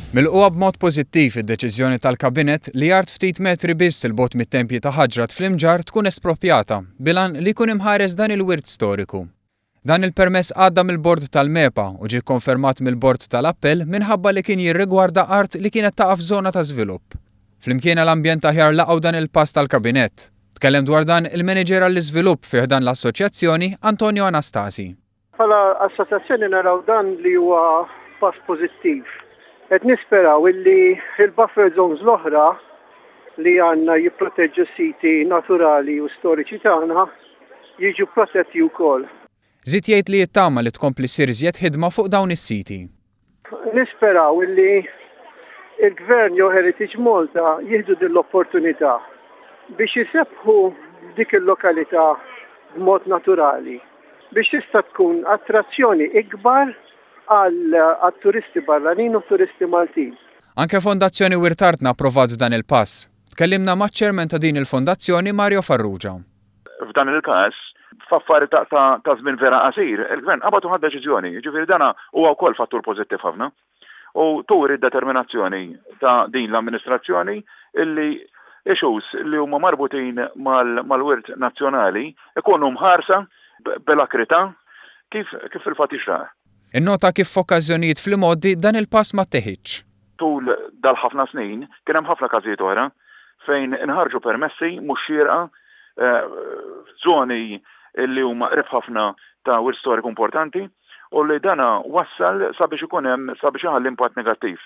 Milquha b'mod pożittiv id-deċiżjoni tal-Kabinett li jard ftit metri biss il-bogħod mit-tempji ta' Ħaġrat fl-Imġar tkun espropjata bilan li jkun imħares dan il-wirt storiku. Dan il-permess għadda mill-Bord tal-MEPA u ġie konfermat mill-Bord tal-Appell minħabba li kien jirrigwarda art li kienet taqa' f'żona ta' żvilupp. Flimkien l-ambjent aħjar laqgħu dan il-pass tal-Kabinett. Tkellem dwar dan il-Manager għall-Iżvilupp fih dan l-Assoċjazzjoni Antonio Anastasi. Bħala assoċjazzjoni naraw dan li huwa pass pożittiv. Qed nisperaw illi il-buffer zones l-oħra li għandna jipproteġġu siti naturali u storiċi tagħna jiġu protetti wkoll. Żied jgħid li jittama li tkompli ssir iżjed ħidma fuq dawn is-siti. Nisperaw illi il-Gvern jew Heritage Malta jieħdu din l-opportunità biex jisebħu dik il-lokalità b'mod naturali biex tista' tkun attrazzjoni ikbar għal-turisti barranin u turisti Maltin. Anke Fondazzjoni Wirtartna approvat dan il-pass. Tkellimna maċ-ċermen ta' din il-fondazzjoni Mario Farrugia. F'dan il-każ, f'affari ta' żmien vera qasir, il-Gvern qabad ħadd deċiżjoni, jiġifieri dana huwa wkoll fattur pożittiv ħafna. U turi d-determinazzjoni ta' din l-amministrazzjoni illi issues li huma marbutin mal-wirt nazzjonali ikunu mħarsa bil-akrità kif il-fatt jixraq. Innota kif f'okkażjonijiet fl-modi dan il-pass ma teħiġ. Tul dal-ħafna snin kien hemm ħafna każijiet oħra fejn inħarġu permessi mhux xierqa żoni li huma qrib ħafna ta' wirt storiku importanti u li dana wassal sabiex ikun hemm sabiex iħalli impatt negattiv.